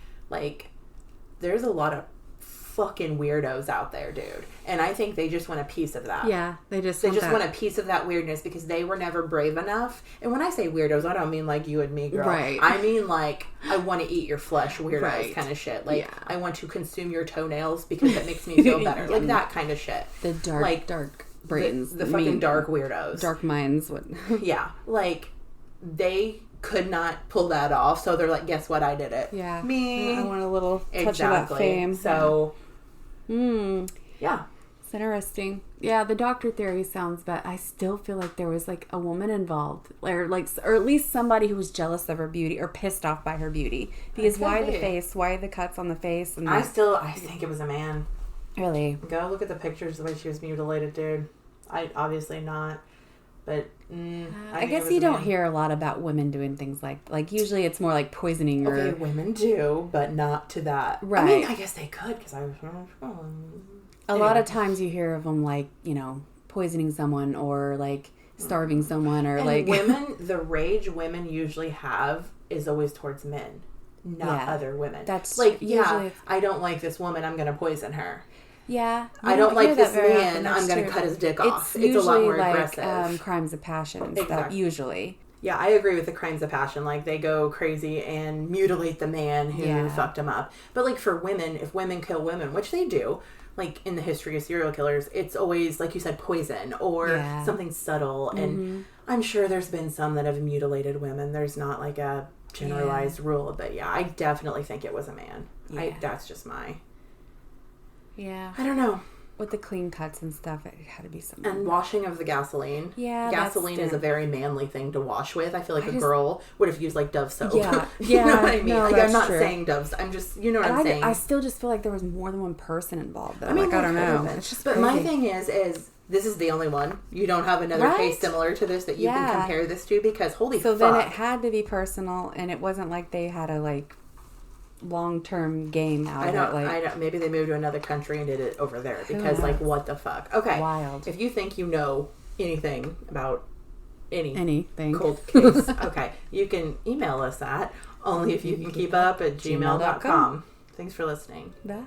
there's a lot of fucking weirdos out there, dude. And I think they just want a piece of that. Yeah, they just want a piece of that weirdness because they were never brave enough. And when I say weirdos, I don't mean like you and me, girl. Right. I mean I want to eat your flesh, weirdos kind of shit. I want to consume your tonails because it makes me feel better. Like that kind of shit. The dark brains. The fucking dark weirdos. Dark minds. Yeah. They could not pull that off, so they're like, guess what, I did it. Yeah. Me. I want a little touch of that fame. So, yeah. It's interesting. Yeah, the doctor theory sounds, but I still feel like there was a woman involved, or at least somebody who was jealous of her beauty or pissed off by her beauty. Because why the face? Why the cuts on the face? And I think it was a man. Really? Go look at the pictures the way she was mutilated, dude. Obviously not. But I guess you don't hear a lot about women doing things like usually it's more like poisoning or... Okay, women do, but not to that. Right. I mean, I guess they could because I was... A lot of times you hear of them poisoning someone or starving someone or women, the rage women usually have is always towards men, not other women. That's I don't like this woman, I'm going to poison her. Yeah. I don't like this man, I'm going to cut his dick off. It's a lot more aggressive. Crimes of passion and stuff, usually. Yeah, I agree with the crimes of passion. They go crazy and mutilate the man who fucked him up. But, for women, if women kill women, which they do, in the history of serial killers, it's always, like you said, poison or something subtle. And I'm sure there's been some that have mutilated women. There's not, a generalized rule. But, I definitely think it was a man. Yeah. That's just my... Yeah. I don't know. With the clean cuts and stuff, it had to be something. And washing of the gasoline. Yeah. Gasoline is a very manly thing to wash with. I feel like a girl would have used Dove soap. Yeah. You know what I mean? No, I'm not saying Dove's. I'm just, you know what I'm saying? I still just feel like there was more than one person involved though. I mean, I don't know. It's just crazy. My thing is this is the only one. You don't have another case similar to this that you can compare this to because holy fuck. So then it had to be personal and it wasn't like they had a long-term game out of it. I don't. Maybe they moved to another country and did it over there because, what the fuck? Okay. Wild. If you think you know anything about anything cold case, okay, you can email us at onlyifyoucankeepup@gmail.com. Thanks for listening. Bye.